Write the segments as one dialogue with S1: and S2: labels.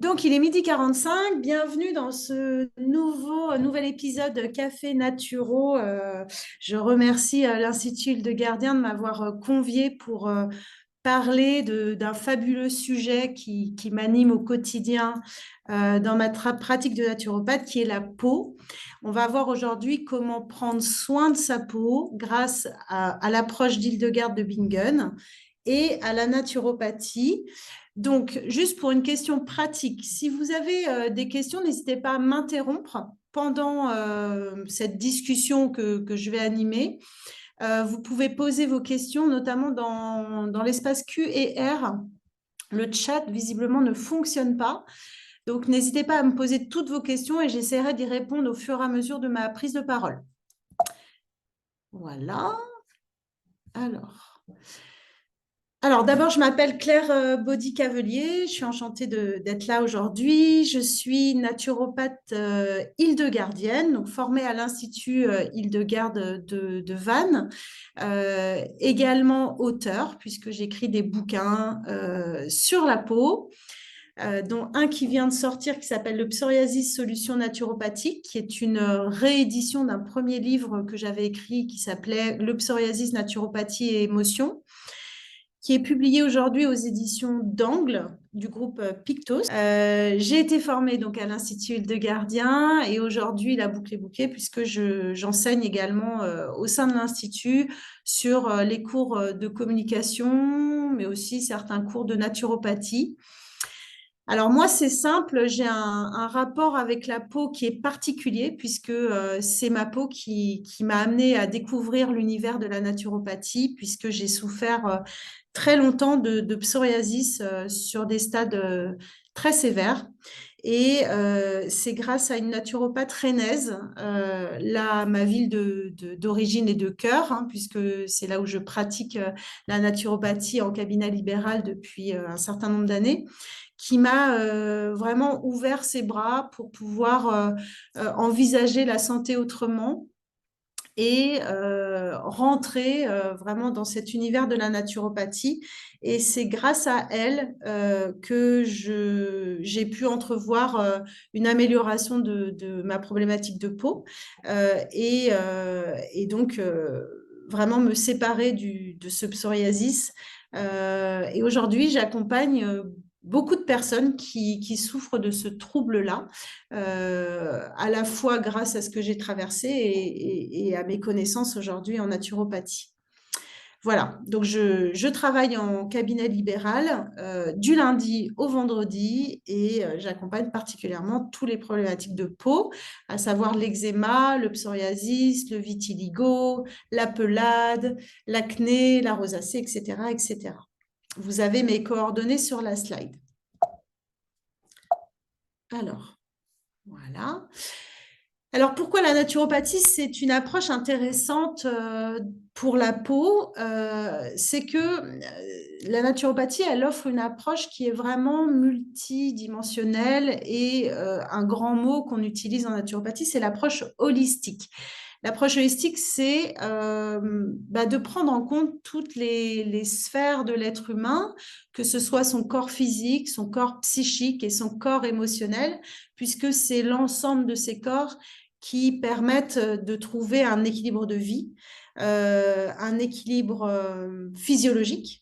S1: Donc, il est 12h45. Bienvenue dans ce nouvel épisode Café Naturo. Je remercie l'Institut Hildegardien de m'avoir convié pour parler d'un fabuleux sujet qui m'anime au quotidien dans ma pratique de naturopathe, qui est la peau. On va voir aujourd'hui comment prendre soin de sa peau grâce à l'approche d'Hildegard de Bingen et à la naturopathie. Donc, juste pour une question pratique, si vous avez des questions, n'hésitez pas à m'interrompre pendant cette discussion que je vais animer. Vous pouvez poser vos questions, notamment dans l'espace Q et R. Le chat, visiblement, ne fonctionne pas. Donc, n'hésitez pas à me poser toutes vos questions et j'essaierai d'y répondre au fur et à mesure de ma prise de parole. Voilà. Alors, d'abord, je m'appelle Claire Baudy-Cavelier. Je suis enchantée d'être là aujourd'hui. Je suis naturopathe hildegardienne, donc formée à l'Institut Hildegard de Vannes. Également auteure, puisque j'écris des bouquins sur la peau, dont un qui vient de sortir qui s'appelle Le psoriasis solution naturopathique, qui est une réédition d'un premier livre que j'avais écrit qui s'appelait Le psoriasis, naturopathie et émotions, qui est publié aujourd'hui aux éditions d'Angle du groupe Pictos. J'ai été formée donc à l'Institut Hildegardien et aujourd'hui la boucle est bouclée puisque j'enseigne également au sein de l'Institut sur les cours de communication, mais aussi certains cours de naturopathie. Alors moi, c'est simple, j'ai un rapport avec la peau qui est particulier puisque c'est ma peau qui m'a amenée à découvrir l'univers de la naturopathie puisque j'ai souffert très longtemps de psoriasis sur des stades très sévères. Et c'est grâce à une naturopathe rennaise, ma ville d'origine et de cœur, hein, puisque c'est là où je pratique la naturopathie en cabinet libéral depuis un certain nombre d'années, qui m'a vraiment ouvert ses bras pour pouvoir envisager la santé autrement et rentrer vraiment dans cet univers de la naturopathie. Et c'est grâce à elle que j'ai pu entrevoir une amélioration de ma problématique de peau et donc vraiment me séparer de ce psoriasis. Et aujourd'hui, j'accompagne beaucoup de personnes qui souffrent de ce trouble-là, à la fois grâce à ce que j'ai traversé et à mes connaissances aujourd'hui en naturopathie. Voilà, donc je travaille en cabinet libéral du lundi au vendredi et j'accompagne particulièrement tous les problématiques de peau, à savoir l'eczéma, le psoriasis, le vitiligo, la pelade, l'acné, la rosacée, etc., etc. Vous avez mes coordonnées sur la slide. Alors, voilà. Alors, pourquoi la naturopathie? C'est une approche intéressante pour la peau. C'est que la naturopathie, elle offre une approche qui est vraiment multidimensionnelle et un grand mot qu'on utilise en naturopathie, c'est l'approche holistique. L'approche holistique, c'est de prendre en compte toutes les sphères de l'être humain, que ce soit son corps physique, son corps psychique et son corps émotionnel, puisque c'est l'ensemble de ces corps qui permettent de trouver un équilibre de vie, un équilibre physiologique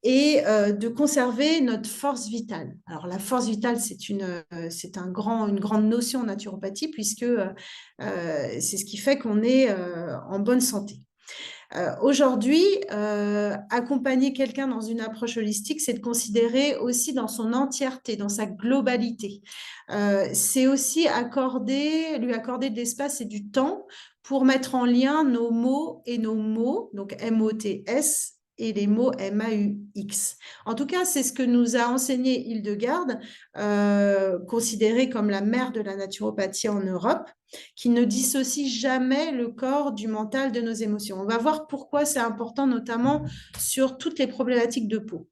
S1: et de conserver notre force vitale. Alors la force vitale, c'est une grande notion en naturopathie puisque c'est ce qui fait qu'on est en bonne santé. Aujourd'hui, accompagner quelqu'un dans une approche holistique, c'est de considérer aussi dans son entièreté, dans sa globalité. C'est aussi lui accorder de l'espace et du temps pour mettre en lien nos mots et nos mots, donc M-O-T-S, et les mots M-A-U-X. En tout cas, c'est ce que nous a enseigné Hildegard, considérée comme la mère de la naturopathie en Europe, qui ne dissocie jamais le corps du mental, de nos émotions. On va voir pourquoi c'est important, notamment sur toutes les problématiques de peau.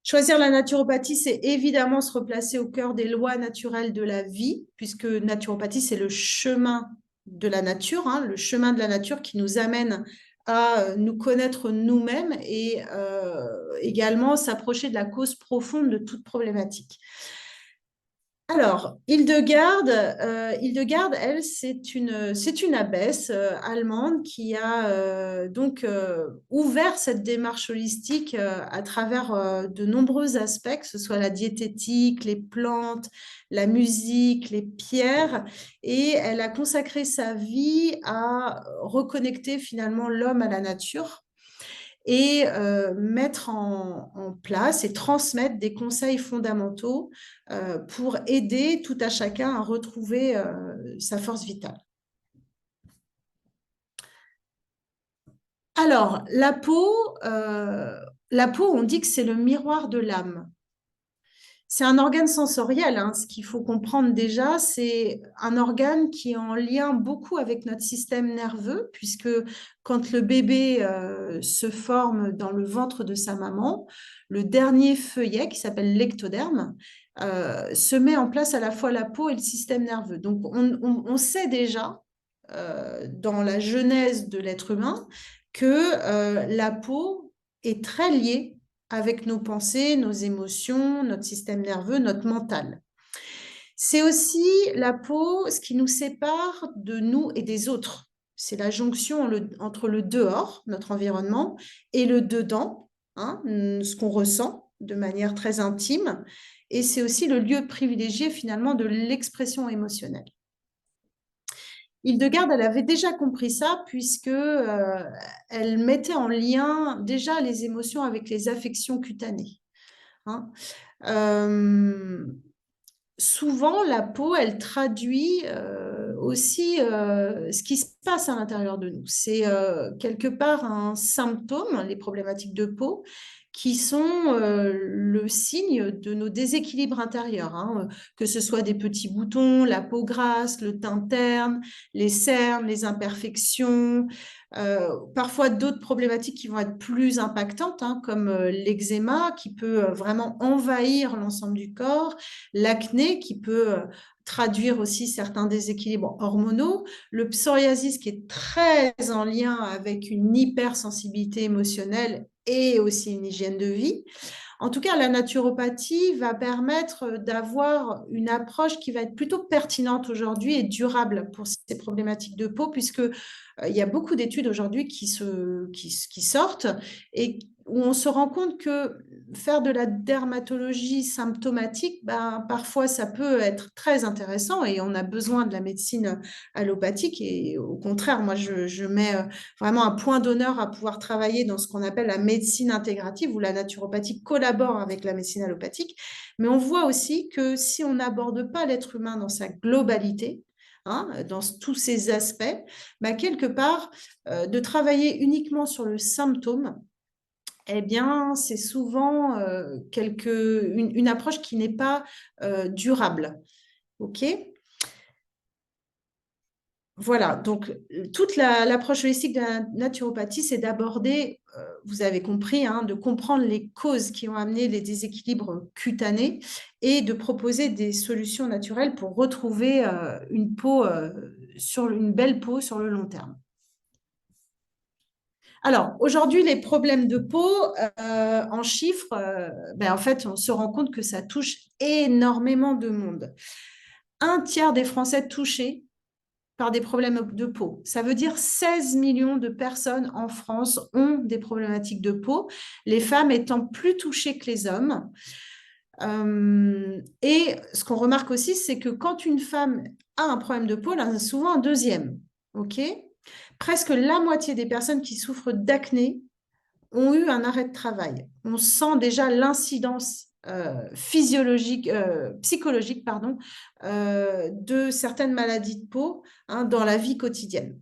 S1: Choisir la naturopathie, c'est évidemment se replacer au cœur des lois naturelles de la vie, puisque naturopathie, c'est le chemin de la nature, hein, le chemin de la nature qui nous amène à nous connaître nous-mêmes et également s'approcher de la cause profonde de toute problématique. Alors, Hildegarde, elle, c'est une abbesse allemande qui a ouvert cette démarche holistique à travers de nombreux aspects, que ce soit la diététique, les plantes, la musique, les pierres, et elle a consacré sa vie à reconnecter finalement l'homme à la nature et mettre en place et transmettre des conseils fondamentaux pour aider tout à chacun à retrouver sa force vitale. Alors, la peau, on dit que c'est le miroir de l'âme. C'est un organe sensoriel, hein. Ce qu'il faut comprendre déjà, c'est un organe qui est en lien beaucoup avec notre système nerveux, puisque quand le bébé se forme dans le ventre de sa maman, le dernier feuillet, qui s'appelle l'ectoderme, se met en place à la fois la peau et le système nerveux. Donc, on sait déjà, dans la genèse de l'être humain, que la peau est très liée avec nos pensées, nos émotions, notre système nerveux, notre mental. C'est aussi la peau, ce qui nous sépare de nous et des autres. C'est la jonction entre le dehors, notre environnement, et le dedans, hein, ce qu'on ressent de manière très intime. Et c'est aussi le lieu privilégié finalement de l'expression émotionnelle. Hildegarde, elle avait déjà compris ça puisque elle mettait en lien déjà les émotions avec les affections cutanées. Hein. Souvent, la peau, elle traduit aussi ce qui se passe à l'intérieur de nous. C'est quelque part un symptôme, les problématiques de peau, qui sont le signe de nos déséquilibres intérieurs, hein, que ce soit des petits boutons, la peau grasse, le teint terne, les cernes, les imperfections, parfois d'autres problématiques qui vont être plus impactantes, hein, comme l'eczéma qui peut vraiment envahir l'ensemble du corps, l'acné qui peut traduire aussi certains déséquilibres hormonaux, le psoriasis qui est très en lien avec une hypersensibilité émotionnelle et aussi une hygiène de vie. En tout cas, la naturopathie va permettre d'avoir une approche qui va être plutôt pertinente aujourd'hui et durable pour ces problématiques de peau, puisque il y a beaucoup d'études aujourd'hui qui sortent et où on se rend compte que faire de la dermatologie symptomatique, ben, parfois ça peut être très intéressant et on a besoin de la médecine allopathique. Et au contraire, moi, je mets vraiment un point d'honneur à pouvoir travailler dans ce qu'on appelle la médecine intégrative, où la naturopathie collabore avec la médecine allopathique. Mais on voit aussi que si on n'aborde pas l'être humain dans sa globalité, hein, dans tous ces aspects, bah, quelque part, de travailler uniquement sur le symptôme, eh bien, c'est souvent une approche qui n'est pas durable. OK ? Voilà, donc toute l'approche holistique de la naturopathie, c'est d'aborder, vous avez compris, hein, de comprendre les causes qui ont amené les déséquilibres cutanés et de proposer des solutions naturelles pour retrouver une peau, une belle peau sur le long terme. Alors, aujourd'hui, les problèmes de peau, en chiffres, ben, en fait, on se rend compte que ça touche énormément de monde. Un tiers des Français touchés par des problèmes de peau. Ça veut dire 16 millions de personnes en France ont des problématiques de peau, les femmes étant plus touchées que les hommes. Et ce qu'on remarque aussi, c'est que quand une femme a un problème de peau, elle en a souvent un deuxième. OK ? Presque la moitié des personnes qui souffrent d'acné ont eu un arrêt de travail. On sent déjà l'incidence physiologique, psychologique, pardon, de certaines maladies de peau, hein, dans la vie quotidienne.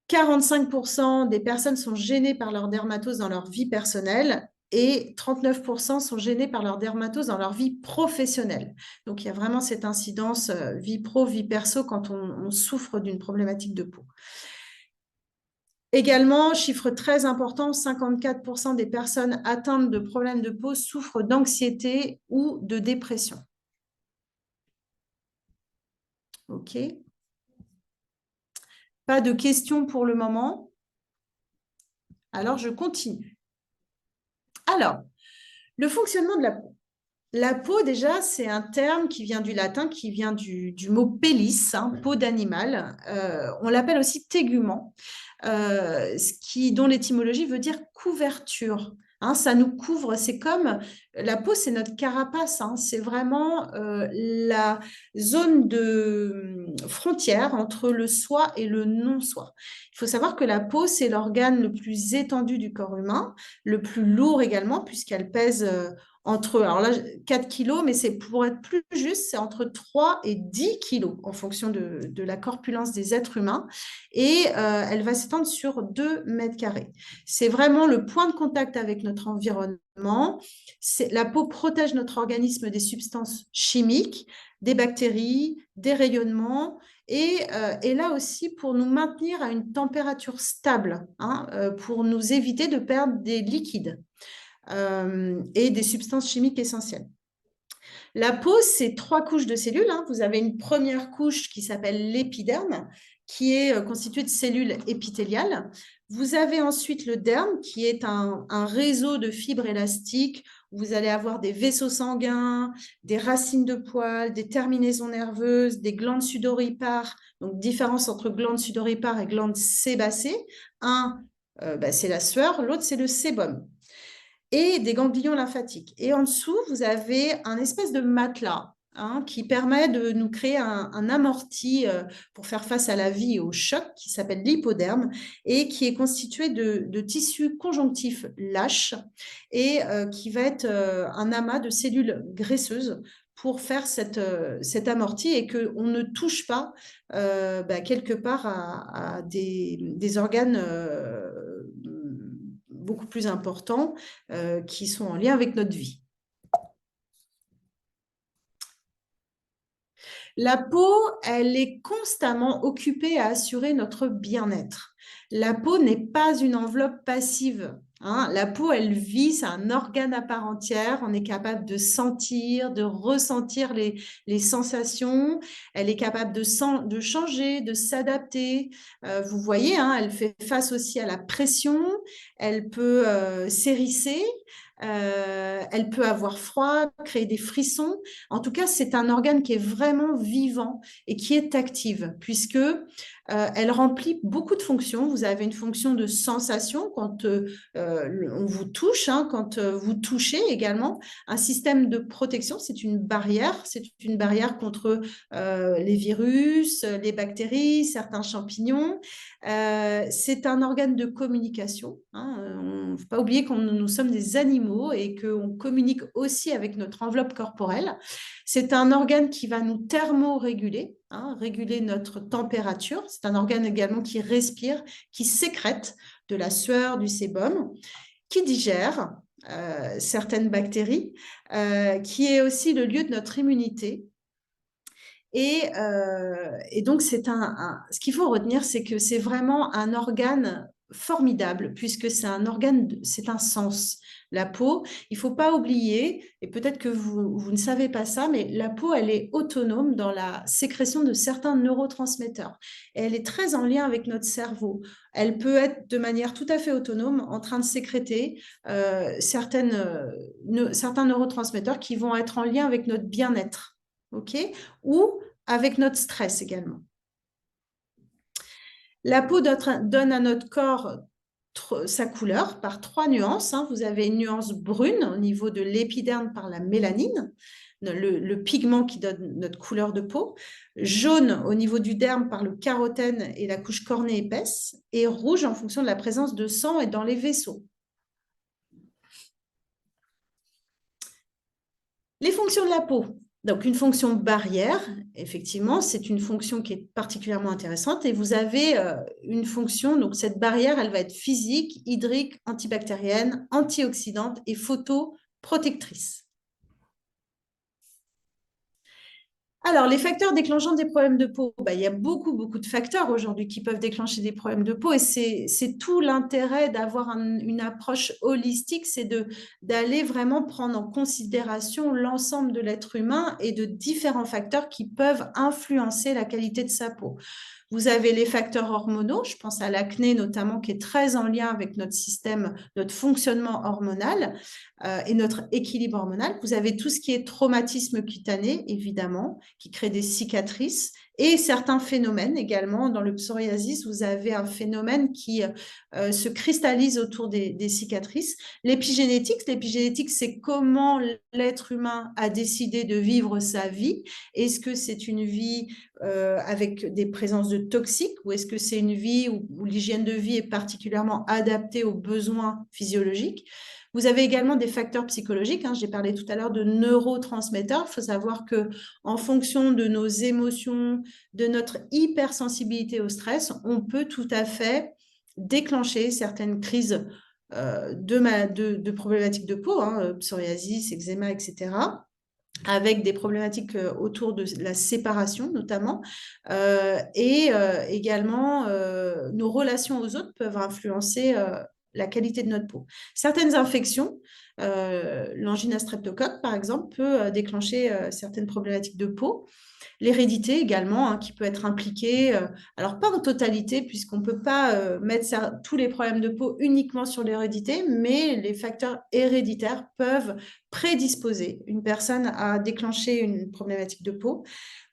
S1: 45% des personnes sont gênées par leur dermatose dans leur vie personnelle et 39% sont gênées par leur dermatose dans leur vie professionnelle. Donc, il y a vraiment cette incidence vie pro, vie perso quand on souffre d'une problématique de peau. Également, chiffre très important, 54% des personnes atteintes de problèmes de peau souffrent d'anxiété ou de dépression. OK. Pas de questions pour le moment. Alors, je continue. Alors, le fonctionnement de la peau. La peau, déjà, c'est un terme qui vient du latin, qui vient du mot pellis, hein, peau d'animal. On l'appelle aussi tégument, dont l'étymologie veut dire couverture. Hein, ça nous couvre, c'est comme la peau, c'est notre carapace, hein, c'est vraiment la zone de frontière entre le soi et le non-soi. Il faut savoir que la peau, c'est l'organe le plus étendu du corps humain, le plus lourd également, puisqu'elle pèse alors là, 4 kilos, mais c'est pour être plus juste, c'est entre 3 et 10 kilos en fonction de la corpulence des êtres humains. Et elle va s'étendre sur 2 mètres carrés. C'est vraiment le point de contact avec notre environnement. La peau protège notre organisme des substances chimiques, des bactéries, des rayonnements, et est là aussi pour nous maintenir à une température stable, hein, pour nous éviter de perdre des liquides et des substances chimiques essentielles. La peau, c'est 3 couches de cellules, hein. Vous avez une première couche qui s'appelle l'épiderme, qui est constituée de cellules épithéliales. Vous avez ensuite le derme, qui est un réseau de fibres élastiques. Vous allez avoir des vaisseaux sanguins, des racines de poils, des terminaisons nerveuses, des glandes sudoripares. Donc, différence entre glandes sudoripares et glandes sébacées. C'est la sueur, l'autre, c'est le sébum et des ganglions lymphatiques. Et en dessous, vous avez un espèce de matelas, hein, qui permet de nous créer un amorti pour faire face à la vie et au choc, qui s'appelle l'hypoderme et qui est constitué de tissus conjonctifs lâches et qui va être un amas de cellules graisseuses pour faire cet amorti et qu'on ne touche pas quelque part à des organes beaucoup plus importants qui sont en lien avec notre vie. La peau, elle est constamment occupée à assurer notre bien-être. La peau n'est pas une enveloppe passive, hein. La peau, elle vit, c'est un organe à part entière. On est capable de sentir, de ressentir les sensations. Elle est capable de changer, de s'adapter. Vous voyez, hein, elle fait face aussi à la pression. Elle peut s'hérisser. Elle peut avoir froid, créer des frissons. En tout cas, c'est un organe qui est vraiment vivant et qui est active, puisque elle remplit beaucoup de fonctions. Vous avez une fonction de sensation quand on vous touche, hein, quand vous touchez également. Un système de protection, c'est une barrière contre les virus, les bactéries, certains champignons. C'est un organe de communication, hein. Il ne faut pas oublier que nous sommes des animaux et qu'on communique aussi avec notre enveloppe corporelle. C'est un organe qui va nous thermoréguler, hein, réguler notre température. C'est un organe également qui respire, qui sécrète de la sueur, du sébum, qui digère certaines bactéries, qui est aussi le lieu de notre immunité. Et donc, ce qu'il faut retenir, c'est que c'est vraiment un organe formidable, puisque c'est un organe, c'est un sens. La peau, il ne faut pas oublier, et peut-être que vous ne savez pas ça, mais la peau, elle est autonome dans la sécrétion de certains neurotransmetteurs. Et elle est très en lien avec notre cerveau. Elle peut être de manière tout à fait autonome en train de sécréter certains neurotransmetteurs qui vont être en lien avec notre bien-être. OK, ou avec notre stress également. La peau donne à notre corps sa couleur par 3 nuances, hein. Vous avez une nuance brune au niveau de l'épiderme par la mélanine, le pigment qui donne notre couleur de peau, jaune au niveau du derme par le carotène et la couche cornée épaisse, et rouge en fonction de la présence de sang et dans les vaisseaux. Les fonctions de la peau. Donc, une fonction barrière, effectivement, c'est une fonction qui est particulièrement intéressante. Et vous avez une fonction, donc cette barrière, elle va être physique, hydrique, antibactérienne, antioxydante et photoprotectrice. Alors, les facteurs déclenchants des problèmes de peau, il y a beaucoup, beaucoup de facteurs aujourd'hui qui peuvent déclencher des problèmes de peau et c'est tout l'intérêt d'avoir une approche holistique, c'est d'aller vraiment prendre en considération l'ensemble de l'être humain et de différents facteurs qui peuvent influencer la qualité de sa peau. Vous avez les facteurs hormonaux, je pense à l'acné notamment, qui est très en lien avec notre système, notre fonctionnement hormonal et notre équilibre hormonal. Vous avez tout ce qui est traumatisme cutané, évidemment, qui crée des cicatrices et certains phénomènes également. Dans le psoriasis, vous avez un phénomène qui se cristallise autour des cicatrices. L'épigénétique, c'est comment l'être humain a décidé de vivre sa vie. Est-ce que c'est une vie avec des présences de toxiques ou est-ce que c'est une vie où l'hygiène de vie est particulièrement adaptée aux besoins physiologiques? Vous avez également des facteurs psychologiques. J'ai parlé tout à l'heure de neurotransmetteurs. Il faut savoir que en fonction de nos émotions, de notre hypersensibilité au stress, on peut tout à fait déclencher certaines crises de problématiques de peau, psoriasis, eczéma, etc., avec des problématiques autour de la séparation notamment. Et également, nos relations aux autres peuvent influencer la qualité de notre peau. Certaines infections, l'angine à streptocoque par exemple, peut déclencher certaines problématiques de peau. L'hérédité également, qui peut être impliquée, alors pas en totalité, puisqu'on ne peut pas mettre tous les problèmes de peau uniquement sur l'hérédité, mais les facteurs héréditaires peuvent prédisposer une personne à déclencher une problématique de peau.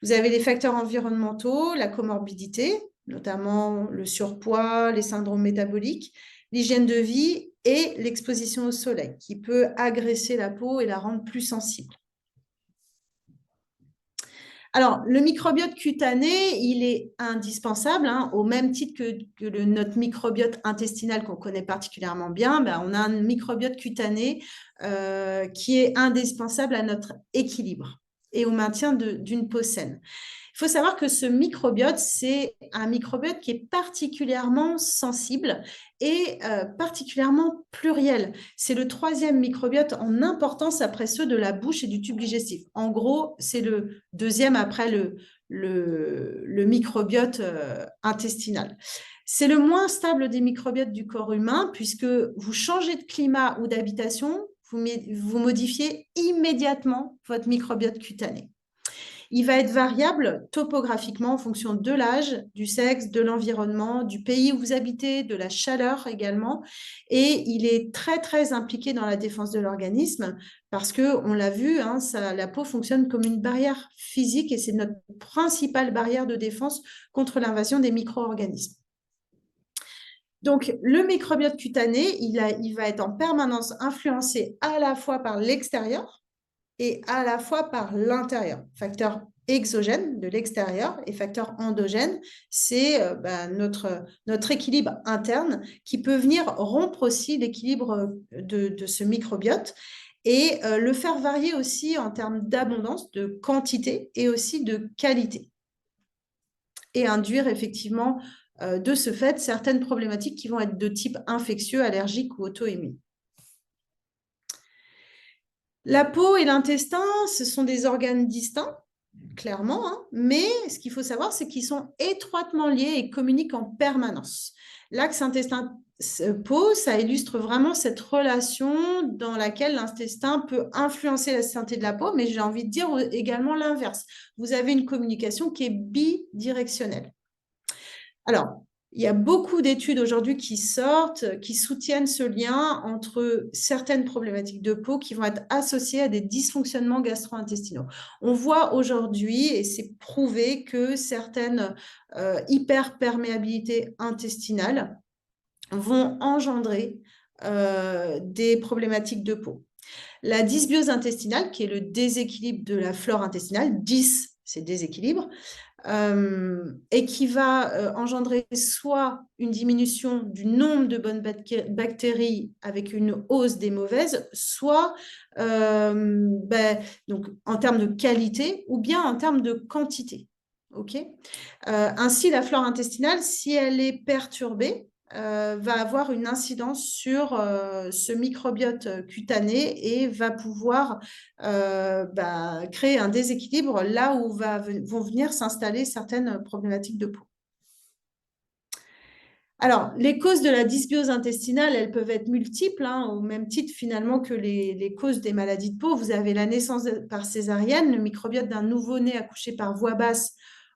S1: Vous avez les facteurs environnementaux, la comorbidité, notamment le surpoids, les syndromes métaboliques, l'hygiène de vie et l'exposition au soleil, qui peut agresser la peau et la rendre plus sensible. Alors, le microbiote cutané, il est indispensable, au même titre que notre microbiote intestinal qu'on connaît particulièrement bien. On a un microbiote cutané qui est indispensable à notre équilibre et au maintien d'une peau saine. Il faut savoir que ce microbiote, c'est un microbiote qui est particulièrement sensible et particulièrement pluriel. C'est le 3e microbiote en importance après ceux de la bouche et du tube digestif. En gros, c'est le 2e après le microbiote intestinal. C'est le moins stable des microbiotes du corps humain puisque vous changez de climat ou d'habitation, vous modifiez immédiatement votre microbiote cutané. Il va être variable topographiquement en fonction de l'âge, du sexe, de l'environnement, du pays où vous habitez, de la chaleur également. Et il est très, très impliqué dans la défense de l'organisme parce qu'on l'a vu, la peau fonctionne comme une barrière physique et c'est notre principale barrière de défense contre l'invasion des micro-organismes. Donc, le microbiote cutané, il va être en permanence influencé à la fois par l'extérieur, et à la fois par l'intérieur. Facteur exogène de l'extérieur et facteur endogène, c'est notre équilibre interne qui peut venir rompre aussi l'équilibre de ce microbiote et le faire varier aussi en termes d'abondance, de quantité et aussi de qualité. Et induire effectivement de ce fait certaines problématiques qui vont être de type infectieux, allergique ou auto-immune. La peau et l'intestin, ce sont des organes distincts, clairement, mais ce qu'il faut savoir, c'est qu'ils sont étroitement liés et communiquent en permanence. L'axe intestin-peau, ça illustre vraiment cette relation dans laquelle l'intestin peut influencer la santé de la peau, mais j'ai envie de dire également l'inverse. Vous avez une communication qui est bidirectionnelle. Alors, il y a beaucoup d'études aujourd'hui qui sortent, qui soutiennent ce lien entre certaines problématiques de peau qui vont être associées à des dysfonctionnements gastro-intestinaux. On voit aujourd'hui, et c'est prouvé, que certaines hyperperméabilités intestinales vont engendrer des problématiques de peau. La dysbiose intestinale, qui est le déséquilibre de la flore intestinale, dys, c'est déséquilibre, et qui va engendrer soit une diminution du nombre de bonnes bactéries avec une hausse des mauvaises, soit donc en termes de qualité ou bien en termes de quantité. Ainsi, la flore intestinale, si elle est perturbée, va avoir une incidence sur ce microbiote cutané et va pouvoir créer un déséquilibre là où vont venir s'installer certaines problématiques de peau. Alors, les causes de la dysbiose intestinale, elles peuvent être multiples, hein, au même titre finalement que les causes des maladies de peau. Vous avez la naissance par césarienne. Le microbiote d'un nouveau-né accouché par voie basse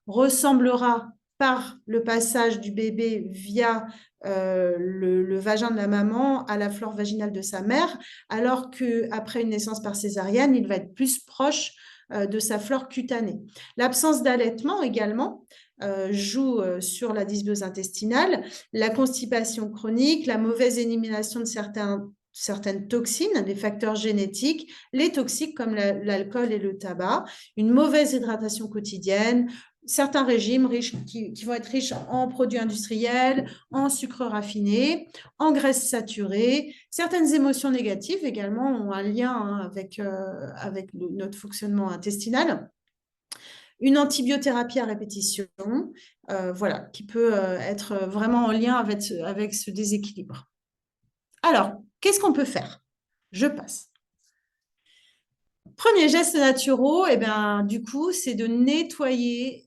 S1: ressemblera par le passage du bébé via le vagin de la maman à la flore vaginale de sa mère, alors qu'après une naissance par césarienne, il va être plus proche de sa flore cutanée. L'absence d'allaitement également joue sur la dysbiose intestinale, la constipation chronique, la mauvaise élimination de certaines toxines, les facteurs génétiques, les toxiques comme l'alcool et le tabac, une mauvaise hydratation quotidienne, certains régimes qui vont être riches en produits industriels, en sucre raffiné, en graisses saturées. Certaines émotions négatives également ont un lien avec notre fonctionnement intestinal. Une antibiothérapie à répétition, voilà, qui peut être vraiment en lien avec ce déséquilibre. Alors, qu'est-ce qu'on peut faire? Je passe. Premier geste naturel, eh bien, du coup, c'est de nettoyer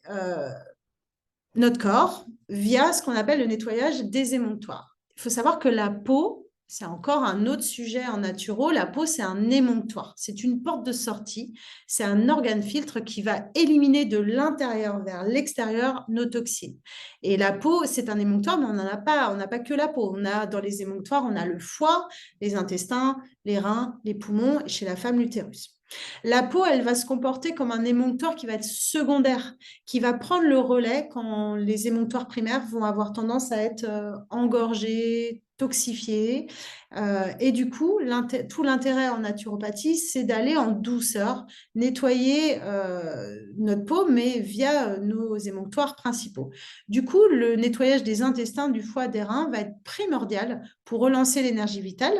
S1: notre corps via ce qu'on appelle le nettoyage des émonctoires. Il faut savoir que la peau, c'est encore un autre sujet en naturo. La peau, c'est un émonctoire. C'est une porte de sortie. C'est un organe filtre qui va éliminer de l'intérieur vers l'extérieur nos toxines. Et la peau, c'est un émonctoire, mais on n'a pas que la peau. On a dans les émonctoires, on a le foie, les intestins, les reins, les poumons, et chez la femme, l'utérus. La peau, elle va se comporter comme un émonctoire qui va être secondaire, qui va prendre le relais quand les émonctoires primaires vont avoir tendance à être engorgés, toxifiés. Et du coup, tout l'intérêt en naturopathie, c'est d'aller en douceur, nettoyer notre peau, mais via nos émonctoires principaux. Du coup, le nettoyage des intestins, du foie, des reins va être primordial pour relancer l'énergie vitale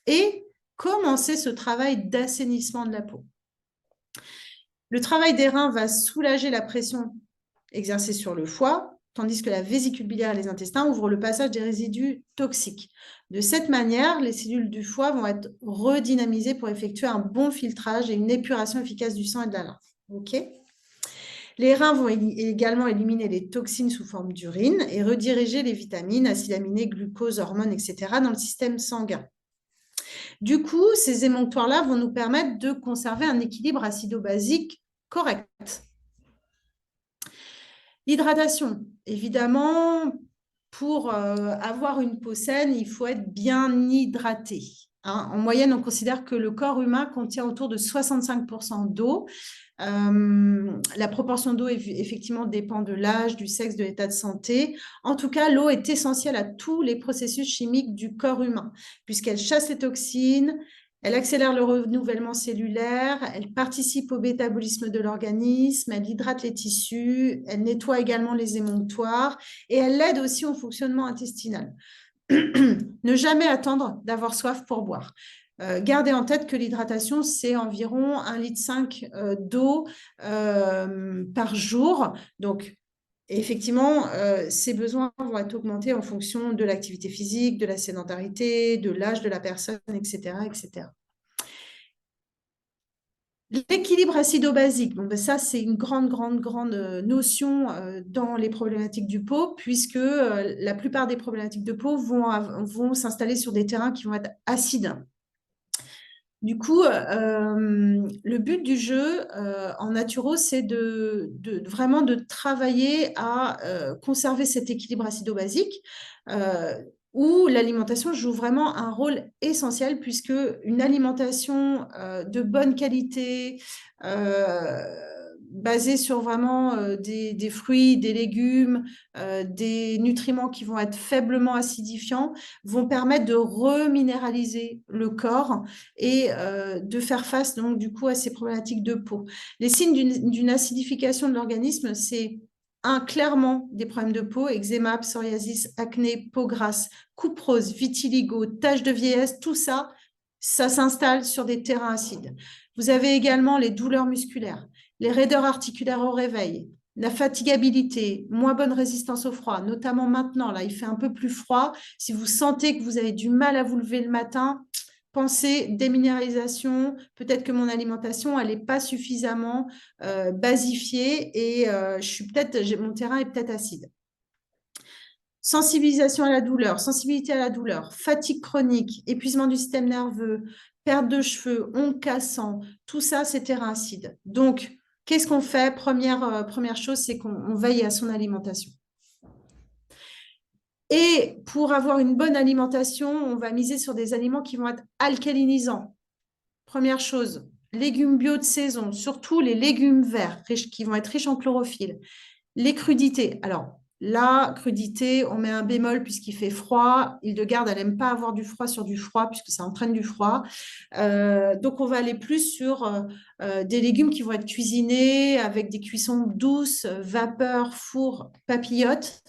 S1: et commencer ce travail d'assainissement de la peau. Le travail des reins va soulager la pression exercée sur le foie, tandis que la vésicule biliaire et les intestins ouvrent le passage des résidus toxiques. De cette manière, les cellules du foie vont être redynamisées pour effectuer un bon filtrage et une épuration efficace du sang et de la lymphe. Okay. Les reins vont également éliminer les toxines sous forme d'urine et rediriger les vitamines, acides aminés, glucose, hormones, etc. dans le système sanguin. Du coup, ces émonctoires-là vont nous permettre de conserver un équilibre acido-basique correct. L'hydratation, évidemment, pour avoir une peau saine, il faut être bien hydraté. Hein. En moyenne, on considère que le corps humain contient autour de 65% d'eau. La proportion d'eau, effectivement, dépend de l'âge, du sexe, de l'état de santé. En tout cas, l'eau est essentielle à tous les processus chimiques du corps humain, puisqu'elle chasse les toxines, elle accélère le renouvellement cellulaire, elle participe au métabolisme de l'organisme, elle hydrate les tissus, elle nettoie également les émonctoires et elle aide aussi au fonctionnement intestinal. Ne jamais attendre d'avoir soif pour boire. Gardez en tête que l'hydratation, c'est environ 1,5 litre d'eau par jour. Donc, effectivement, ces besoins vont être augmentés en fonction de l'activité physique, de la sédentarité, de l'âge de la personne, etc., etc. L'équilibre acido-basique, bon, ben ça c'est une grande notion dans les problématiques du peau, puisque la plupart des problématiques de peau vont s'installer sur des terrains qui vont être acides. Du coup, le but du jeu en naturo, c'est vraiment de travailler à conserver cet équilibre acido-basique où l'alimentation joue vraiment un rôle essentiel puisque une alimentation de bonne qualité, basée sur vraiment des fruits, des légumes, des nutriments qui vont être faiblement acidifiants, vont permettre de reminéraliser le corps et de faire face donc du coup à ces problématiques de peau. Les signes d'une acidification de l'organisme, c'est clairement des problèmes de peau, eczéma, psoriasis, acné, peau grasse, couperose, vitiligo, taches de vieillesse, tout ça, ça s'installe sur des terrains acides. Vous avez également les douleurs musculaires, les raideurs articulaires au réveil, la fatigabilité, moins bonne résistance au froid, notamment maintenant, là, il fait un peu plus froid. Si vous sentez que vous avez du mal à vous lever le matin, pensez déminéralisation. Peut-être que mon alimentation, elle n'est pas suffisamment basifiée et mon terrain est peut-être acide. Sensibilisation à la douleur, sensibilité à la douleur, fatigue chronique, épuisement du système nerveux, perte de cheveux, ongles cassants, tout ça, c'est terrain acide. Donc, qu'est-ce qu'on fait? Première chose, c'est qu'on veille à son alimentation. Et pour avoir une bonne alimentation, on va miser sur des aliments qui vont être alcalinisants. Première chose, légumes bio de saison, surtout les légumes verts qui vont être riches en chlorophylle. Les crudités. Alors, la crudité, on met un bémol puisqu'il fait froid. Île-de-Garde, elle n'aime pas avoir du froid sur du froid puisque ça entraîne du froid. Donc, on va aller plus sur des légumes qui vont être cuisinés avec des cuissons douces, vapeur, four, papillote.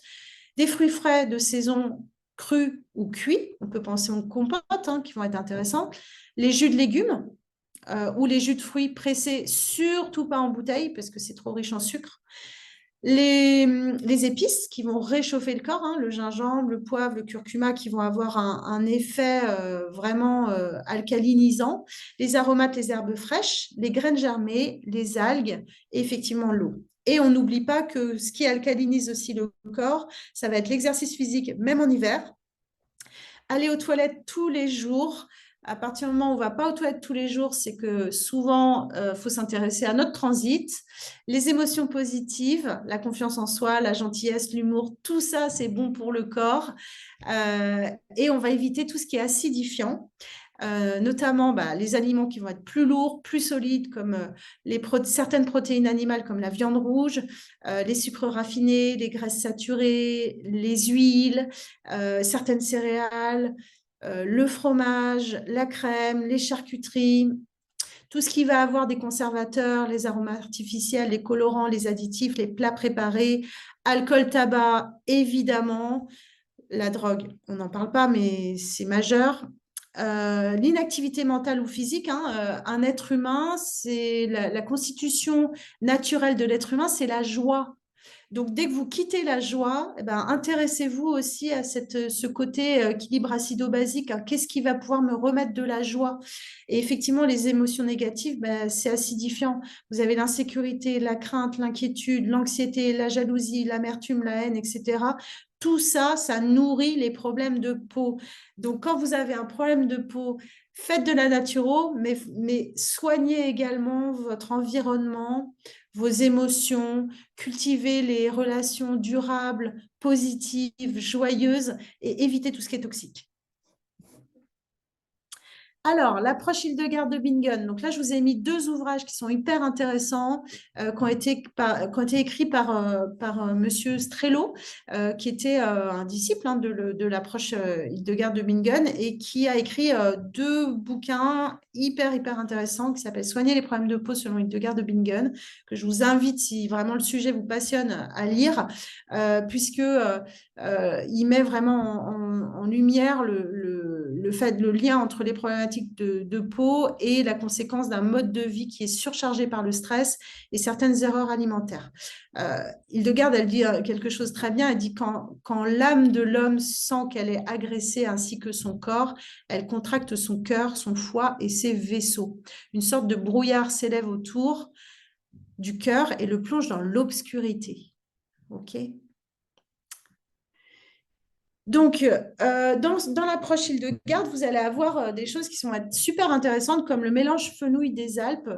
S1: Des fruits frais de saison crus ou cuits. On peut penser aux compotes qui vont être intéressants. Les jus de légumes ou les jus de fruits pressés, surtout pas en bouteille parce que c'est trop riche en sucre. Les épices qui vont réchauffer le corps, le gingembre, le poivre, le curcuma, qui vont avoir un effet vraiment alcalinisant. Les aromates, les herbes fraîches, les graines germées, les algues et effectivement l'eau. Et on n'oublie pas que ce qui alcalinise aussi le corps, ça va être l'exercice physique, même en hiver. Aller aux toilettes tous les jours. À partir du moment où on ne va pas aux toilettes tous les jours, c'est que souvent, faut s'intéresser à notre transit. Les émotions positives, la confiance en soi, la gentillesse, l'humour, tout ça, c'est bon pour le corps. Et on va éviter tout ce qui est acidifiant. Notamment les aliments qui vont être plus lourds, plus solides, comme certaines protéines animales comme la viande rouge, les sucres raffinés, les graisses saturées, les huiles, certaines céréales, le fromage, la crème, les charcuteries, tout ce qui va avoir des conservateurs, les arômes artificiels, les colorants, les additifs, les plats préparés, alcool, tabac, évidemment. La drogue, on n'en parle pas, mais c'est majeur. L'inactivité mentale ou physique, un être humain, c'est la constitution naturelle de l'être humain, c'est la joie. Donc, dès que vous quittez la joie, intéressez-vous aussi à ce côté équilibre acido-basique. Qu'est-ce qui va pouvoir me remettre de la joie? Et effectivement, les émotions négatives, c'est acidifiant. Vous avez l'insécurité, la crainte, l'inquiétude, l'anxiété, la jalousie, l'amertume, la haine, etc. Tout ça, ça nourrit les problèmes de peau. Donc, quand vous avez un problème de peau, faites de la naturo, mais soignez également votre environnement, vos émotions, cultivez les relations durables, positives, joyeuses et évitez tout ce qui est toxique. Alors, l'approche Île-de-Garde de Bingen. Donc là, je vous ai mis deux ouvrages qui sont hyper intéressants, qui ont été écrits par Monsieur Strello, qui était un disciple de l'approche Île-de-Garde de Bingen et qui a écrit deux bouquins hyper intéressants qui s'appellent Soigner les problèmes de peau selon Île-de-Garde de Bingen, que je vous invite, si vraiment le sujet vous passionne, à lire, puisque il met vraiment en lumière le lien entre les problématiques de peau et la conséquence d'un mode de vie qui est surchargé par le stress et certaines erreurs alimentaires. Hildegarde, elle dit quelque chose de très bien, elle dit quand l'âme de l'homme sent qu'elle est agressée ainsi que son corps, elle contracte son cœur, son foie et ses vaisseaux. Une sorte de brouillard s'élève autour du cœur et le plonge dans l'obscurité. Ok. Donc, dans l'approche Île-de-Garde, vous allez avoir des choses qui sont super intéressantes, comme le mélange fenouil des Alpes,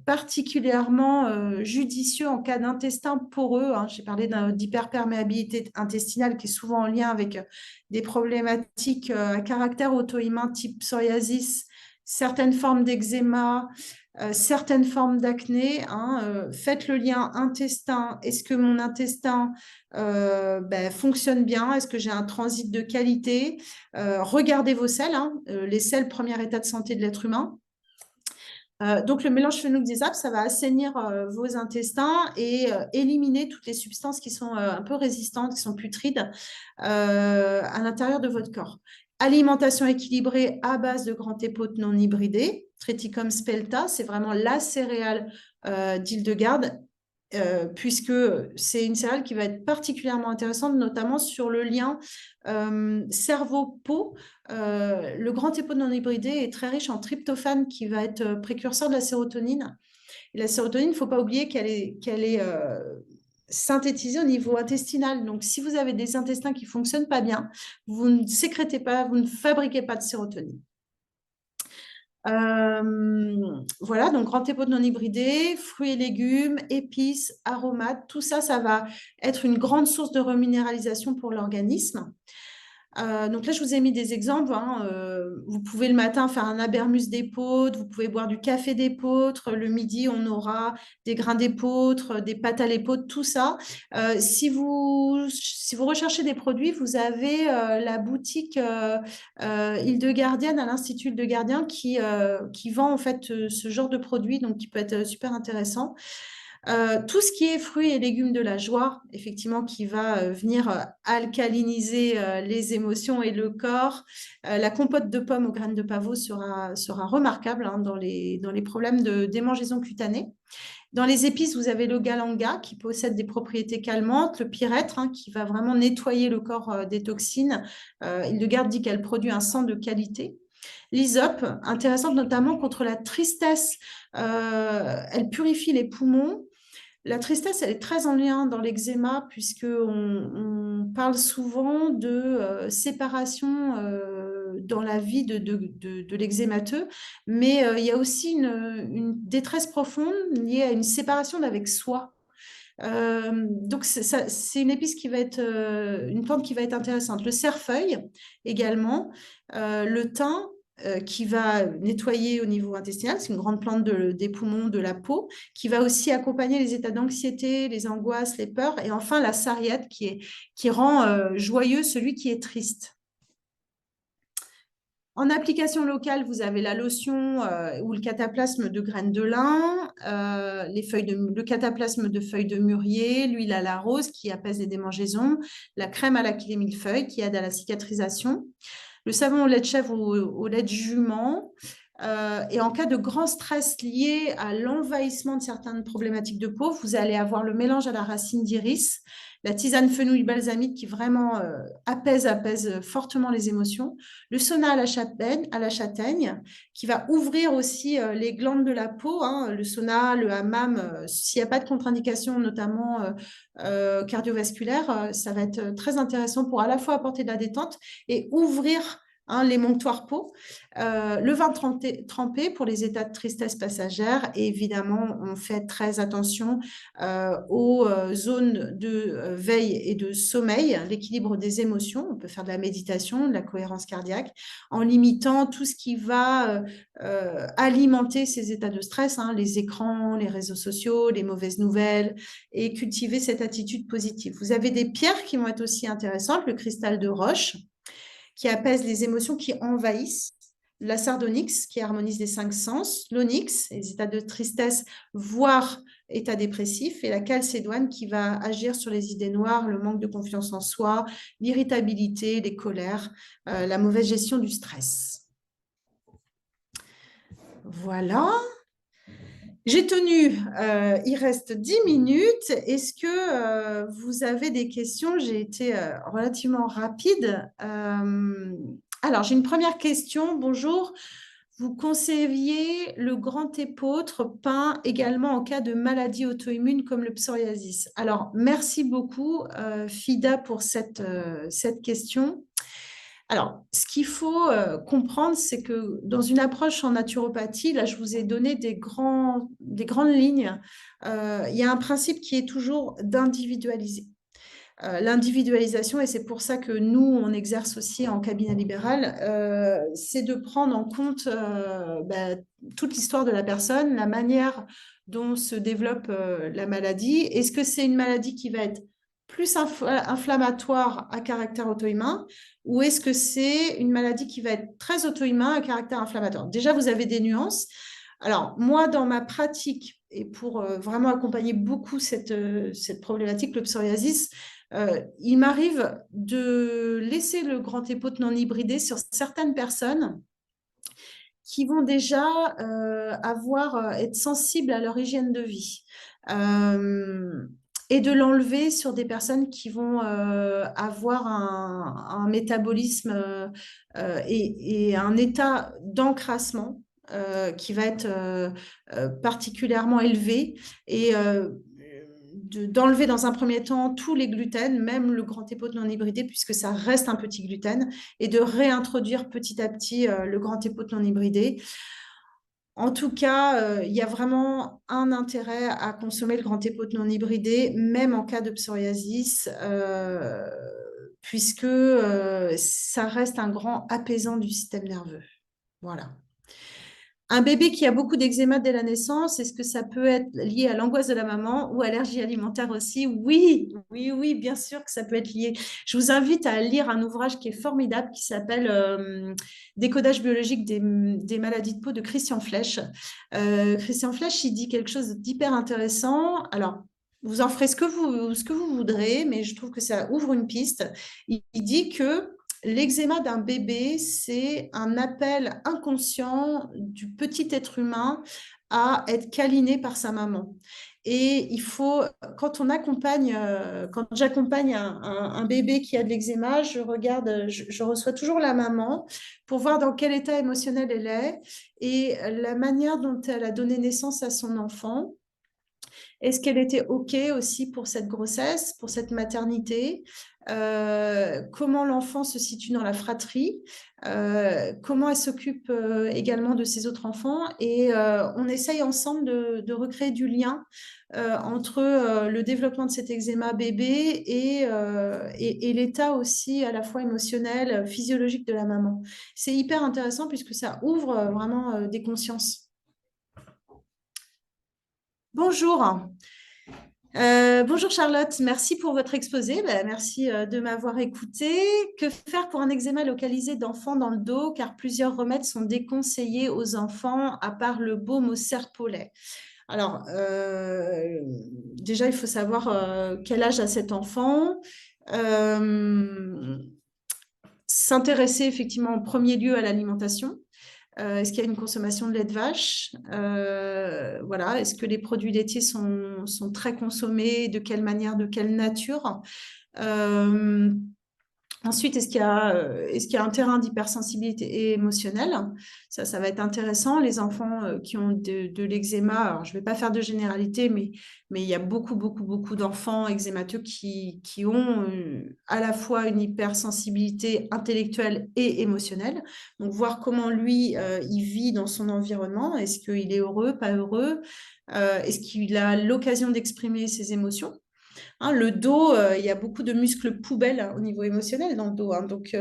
S1: particulièrement judicieux en cas d'intestin poreux. J'ai parlé d'hyperperméabilité intestinale qui est souvent en lien avec des problématiques à caractère auto-immun type psoriasis, certaines formes d'eczéma, certaines formes d'acné. Faites le lien intestin. Est-ce que mon intestin fonctionne bien? Est-ce que j'ai un transit de qualité? Regardez vos selles, les selles, premier état de santé de l'être humain. Donc, le mélange phénolique des Alpes, ça va assainir vos intestins et éliminer toutes les substances qui sont un peu résistantes, qui sont putrides à l'intérieur de votre corps. Alimentation équilibrée à base de grands épautes non hybridés. Triticum spelta, c'est vraiment la céréale d'Île-de-Garde. puisque c'est une céréale qui va être particulièrement intéressante, notamment sur le lien cerveau-peau. Le grand épaule non hybridé est très riche en tryptophane, qui va être précurseur de la sérotonine. Et la sérotonine, il ne faut pas oublier qu'elle est synthétisée au niveau intestinal. Donc, si vous avez des intestins qui ne fonctionnent pas bien, vous ne sécrétez pas, vous ne fabriquez pas de sérotonine. Voilà, donc grand épaule non hybridé, fruits et légumes, épices, aromates, tout ça, ça va être une grande source de reminéralisation pour l'organisme. Donc là, je vous ai mis des exemples. Vous pouvez le matin faire un abermus d'épeautre, vous pouvez boire du café d'épeautre. Le midi, on aura des grains d'épeautre, des pâtes à l'épeautre, tout ça. Si vous recherchez des produits, vous avez la boutique Hildegardienne à l'Institut Hildegardien qui vend en fait ce genre de produits, donc qui peut être super intéressant. Tout ce qui est fruits et légumes de la joie, effectivement, qui va venir alcaliniser les émotions et le corps. La compote de pommes aux graines de pavot sera remarquable dans les problèmes de démangeaison cutanée. Dans les épices, vous avez le galanga qui possède des propriétés calmantes, le pyrètre qui va vraiment nettoyer le corps des toxines. Hildegarde dit qu'elle produit un sang de qualité. L'hysope, intéressante notamment contre la tristesse, elle purifie les poumons. La tristesse, elle est très en lien dans l'eczéma, puisqu'on parle souvent de séparation dans la vie de l'eczémateux, mais il y a aussi une détresse profonde liée à une séparation d'avec soi. Donc, c'est une épice qui va être, une plante qui va être intéressante. Le cerfeuil également, le thym, qui va nettoyer au niveau intestinal, c'est une grande plante des poumons, de la peau, qui va aussi accompagner les états d'anxiété, les angoisses, les peurs, et enfin la sarriette qui rend joyeux celui qui est triste. En application locale, vous avez la lotion ou le cataplasme de graines de lin, le cataplasme de feuilles de mûrier, l'huile à la rose qui apaise les démangeaisons, la crème à la millefeuille qui aide à la cicatrisation, le savon au lait de chèvre ou au lait de jument. Et en cas de grand stress lié à l'envahissement de certaines problématiques de peau, vous allez avoir le mélange à la racine d'iris, la tisane fenouil balsamique qui vraiment apaise fortement les émotions, le sauna à la châtaigne qui va ouvrir aussi les glandes de la peau, le sauna, le hammam, s'il n'y a pas de contre-indication, notamment cardiovasculaire, ça va être très intéressant pour à la fois apporter de la détente et ouvrir les monctoires peau, le vin trempé pour les états de tristesse passagère, et évidemment on fait très attention aux zones de veille et de sommeil, l'équilibre des émotions. On peut faire de la méditation, de la cohérence cardiaque, en limitant tout ce qui va alimenter ces états de stress, les écrans, les réseaux sociaux, les mauvaises nouvelles, et cultiver cette attitude positive. Vous avez des pierres qui vont être aussi intéressantes, le cristal de roche, qui apaise les émotions qui envahissent, la sardonyx qui harmonise les 5 sens, l'onyx, les états de tristesse, voire état dépressif, et la chalcédoine qui va agir sur les idées noires, le manque de confiance en soi, l'irritabilité, les colères, la mauvaise gestion du stress. Voilà. J'ai tenu, il reste 10 minutes. Est-ce que vous avez des questions? J'ai été relativement rapide. Alors, j'ai une première question. Bonjour. Vous conseillez le grand épeautre peint également en cas de maladie auto-immune comme le psoriasis? Alors, merci beaucoup, Fida, pour cette question. Alors, ce qu'il faut comprendre, c'est que dans une approche en naturopathie, là, je vous ai donné des grandes lignes. Il y a un principe qui est toujours d'individualiser. L'individualisation, et c'est pour ça que nous, on exerce aussi en cabinet libéral, c'est de prendre en compte toute l'histoire de la personne, la manière dont se développe la maladie. Est-ce que c'est une maladie qui va être plus inflammatoire à caractère auto-immun, ou est-ce que c'est une maladie qui va être très auto-immun à caractère inflammatoire? Déjà, vous avez des nuances. Alors, moi, dans ma pratique, et pour vraiment accompagner beaucoup cette problématique, le psoriasis, il m'arrive de laisser le grand épeautre non hybridé sur certaines personnes qui vont déjà être sensibles à leur hygiène de vie. Et de l'enlever sur des personnes qui vont avoir un métabolisme et un état d'encrassement qui va être particulièrement élevé et d'enlever dans un premier temps tous les gluten, même le grand épeautre non hybridé, puisque ça reste un petit gluten, et de réintroduire petit à petit le grand épeautre non hybridé. En tout cas, il y a vraiment un intérêt à consommer le grand épeautre non hybridé, même en cas de psoriasis, puisque ça reste un grand apaisant du système nerveux. Voilà. Un bébé qui a beaucoup d'eczéma dès la naissance, est-ce que ça peut être lié à l'angoisse de la maman ou allergie alimentaire aussi? Oui, oui, oui, bien sûr que ça peut être lié. Je vous invite à lire un ouvrage qui est formidable qui s'appelle Décodage biologique des maladies de peau de Christian Flech. Christian Flech, il dit quelque chose d'hyper intéressant. Alors, vous en ferez ce que vous voudrez, mais je trouve que ça ouvre une piste. Il dit que l'eczéma d'un bébé, c'est un appel inconscient du petit être humain à être câliné par sa maman. Et il faut, quand j'accompagne un bébé qui a de l'eczéma, je reçois toujours la maman pour voir dans quel état émotionnel elle est et la manière dont elle a donné naissance à son enfant. Est-ce qu'elle était OK aussi pour cette grossesse, pour cette maternité? Comment l'enfant se situe dans la fratrie? Comment elle s'occupe également de ses autres enfants? Et on essaye ensemble de recréer du lien entre le développement de cet eczéma bébé et l'état aussi à la fois émotionnel, physiologique de la maman. C'est hyper intéressant puisque ça ouvre vraiment des consciences. Bonjour. Bonjour Charlotte, merci pour votre exposé. Merci de m'avoir écouté. Que faire pour un eczéma localisé d'enfants dans le dos, car plusieurs remèdes sont déconseillés aux enfants, à part le baume au serpolet. Alors, déjà, il faut savoir quel âge a cet enfant. S'intéresser effectivement en premier lieu à l'alimentation. Est-ce qu'il y a une consommation de lait de vache? Voilà. Est-ce que les produits laitiers sont très consommés? De quelle manière? De quelle nature? Ensuite, est-ce qu'il y a un terrain d'hypersensibilité émotionnelle? Ça va être intéressant. Les enfants qui ont de l'eczéma, alors je ne vais pas faire de généralité, mais il y a beaucoup, beaucoup, beaucoup d'enfants eczémateux qui ont à la fois une hypersensibilité intellectuelle et émotionnelle. Donc, voir comment lui, il vit dans son environnement. Est-ce qu'il est heureux, pas heureux? Est-ce qu'il a l'occasion d'exprimer ses émotions? Hein, le dos, il y a beaucoup de muscles poubelles au niveau émotionnel dans le dos. Donc,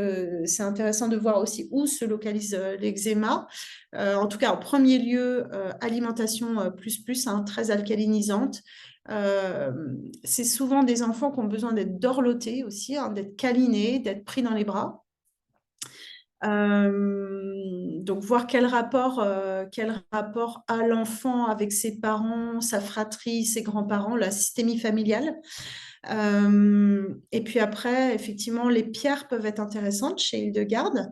S1: c'est intéressant de voir aussi où se localise l'eczéma. En tout cas, en premier lieu, alimentation plus, très alcalinisante. C'est souvent des enfants qui ont besoin d'être dorlotés aussi, d'être câlinés, d'être pris dans les bras. Donc, voir quel rapport a l'enfant avec ses parents, sa fratrie, ses grands-parents, la systémie familiale. Et puis après, effectivement, les pierres peuvent être intéressantes chez Hildegarde.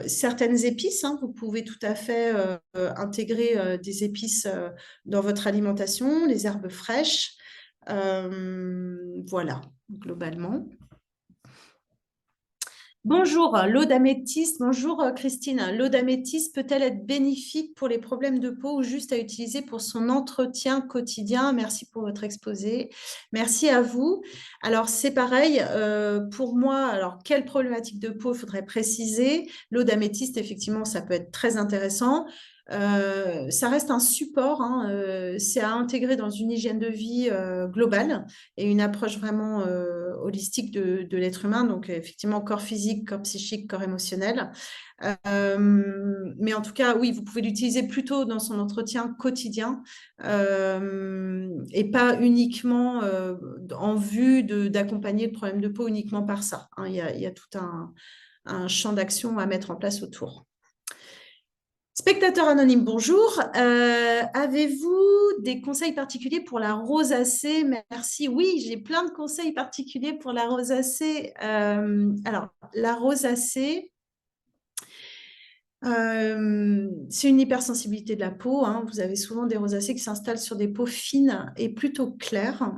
S1: Certaines épices, vous pouvez tout à fait intégrer des épices dans votre alimentation, les herbes fraîches. Voilà, globalement. Bonjour, l'eau d'améthyste. Bonjour Christine. L'eau d'améthyste peut-elle être bénéfique pour les problèmes de peau ou juste à utiliser pour son entretien quotidien? Merci pour votre exposé. Merci à vous. Alors, c'est pareil. Pour moi, alors, quelle problématique de peau il faudrait préciser? L'eau d'améthyste, effectivement, ça peut être très intéressant. Ça reste un support, c'est à intégrer dans une hygiène de vie globale et une approche vraiment holistique de l'être humain, donc effectivement corps physique, corps psychique, corps émotionnel. Mais en tout cas, oui, vous pouvez l'utiliser plutôt dans son entretien quotidien et pas uniquement en vue d'accompagner le problème de peau uniquement par ça. Il y a tout un champ d'action à mettre en place autour. Spectateur anonyme, bonjour. Avez-vous des conseils particuliers pour la rosacée? Merci. Oui, j'ai plein de conseils particuliers pour la rosacée. Alors, la rosacée, C'est une hypersensibilité de la peau, hein. Vous avez souvent des rosacées qui s'installent sur des peaux fines et plutôt claires.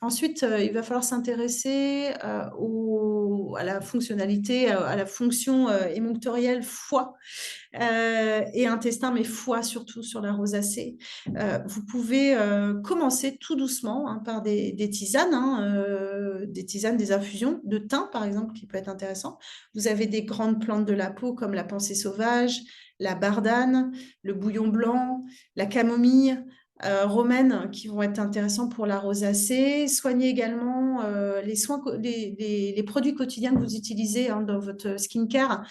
S1: Ensuite, il va falloir s'intéresser à la fonctionnalité, à la fonction émonctorielle foie et intestin, mais foie surtout sur la rosacée. Vous pouvez commencer tout doucement, hein, par des tisanes, hein, des tisanes, des infusions de thym, par exemple, qui peut être intéressant. Vous avez des grandes plantes de la peau comme la pensée sauvage, la bardane, le bouillon blanc, la camomille. Romaine qui vont être intéressants pour la rosacée. Soignez également les produits quotidiens que vous utilisez, hein, dans votre skincare,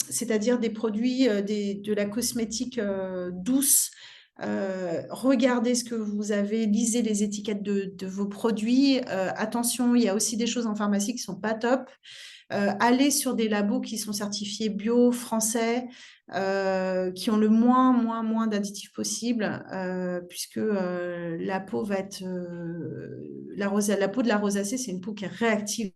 S1: c'est-à-dire des produits, de la cosmétique douce. Regardez ce que vous avez, lisez les étiquettes de vos produits. Attention, il y a aussi des choses en pharmacie qui sont pas top. Allez sur des labos qui sont certifiés bio, français, qui ont le moins d'additifs possible, puisque la peau va être la peau de la rosacée, c'est une peau qui est réactive.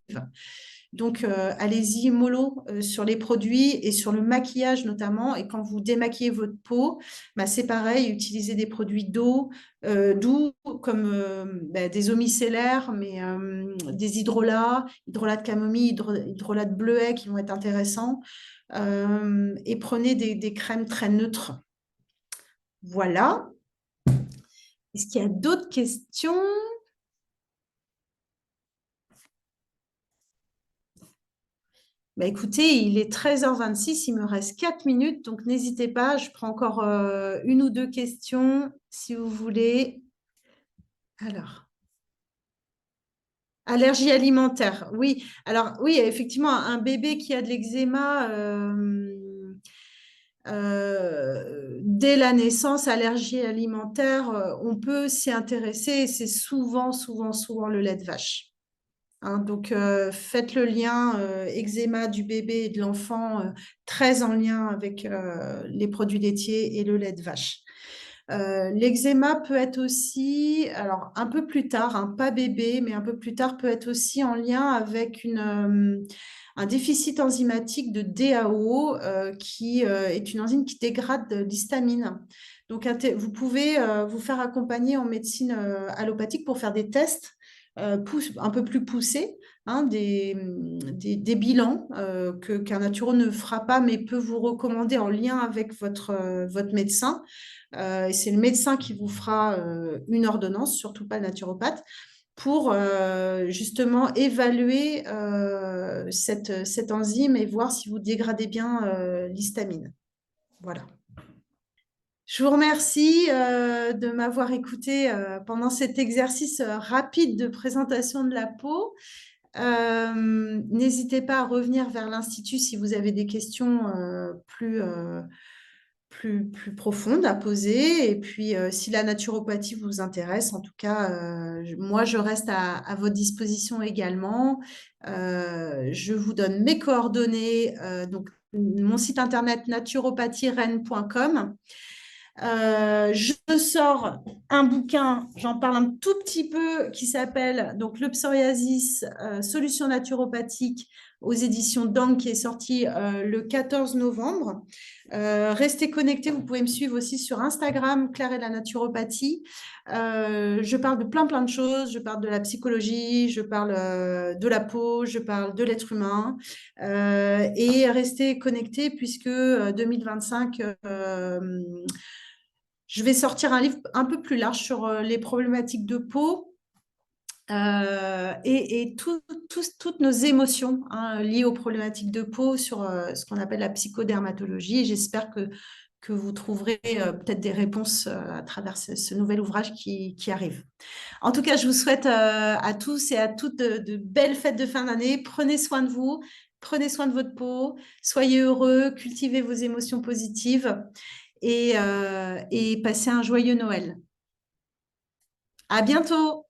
S1: Donc, allez-y mollo sur les produits et sur le maquillage notamment. Et quand vous démaquillez votre peau, bah, c'est pareil, utilisez des produits d'eau doux comme des eaux micellaires, mais des hydrolats, hydrolats de camomille, hydrolats de bleuet qui vont être intéressants. Et prenez des crèmes très neutres. Voilà. Est-ce qu'il y a d'autres questions? Bah, écoutez, il est 13h26, il me reste 4 minutes, donc n'hésitez pas, je prends encore une ou deux questions si vous voulez. Alors, allergie alimentaire, oui. Alors oui, effectivement, un bébé qui a de l'eczéma dès la naissance, allergie alimentaire, on peut s'y intéresser, et c'est souvent le lait de vache. Hein, donc, faites le lien eczéma du bébé et de l'enfant, très en lien avec les produits laitiers et le lait de vache. L'eczéma peut être aussi, alors un peu plus tard, hein, pas bébé, mais un peu plus tard, peut être aussi en lien avec un déficit enzymatique de DAO, qui est une enzyme qui dégrade l'histamine. Donc, vous pouvez vous faire accompagner en médecine allopathique pour faire des tests un peu plus poussés, hein, des bilans qu'un naturo ne fera pas, mais peut vous recommander en lien avec votre médecin. Et c'est le médecin qui vous fera une ordonnance, surtout pas le naturopathe, pour justement évaluer cette enzyme et voir si vous dégradez bien l'histamine. Voilà. Je vous remercie de m'avoir écouté pendant cet exercice rapide de présentation de la peau. N'hésitez pas à revenir vers l'Institut si vous avez des questions plus profondes à poser. Et puis, si la naturopathie vous intéresse, en tout cas, moi, je reste à votre disposition également. Je vous donne mes coordonnées, donc mon site internet naturopathierennes.com. Je sors un bouquin, j'en parle un tout petit peu, qui s'appelle donc le psoriasis, solution naturopathique aux éditions Dang, qui est sorti le 14 novembre. Restez connectés, vous pouvez me suivre aussi sur Instagram, Claire et la naturopathie. Je parle de plein de choses, je parle de la psychologie, je parle de la peau, je parle de l'être humain. Et restez connectés puisque 2025, je vais sortir un livre un peu plus large sur les problématiques de peau et toutes nos émotions, hein, liées aux problématiques de peau sur ce qu'on appelle la psychodermatologie. J'espère que vous trouverez peut-être des réponses à travers ce nouvel ouvrage qui arrive. En tout cas, je vous souhaite à tous et à toutes de belles fêtes de fin d'année. Prenez soin de vous, prenez soin de votre peau, soyez heureux, cultivez vos émotions positives et passez un joyeux Noël. À bientôt!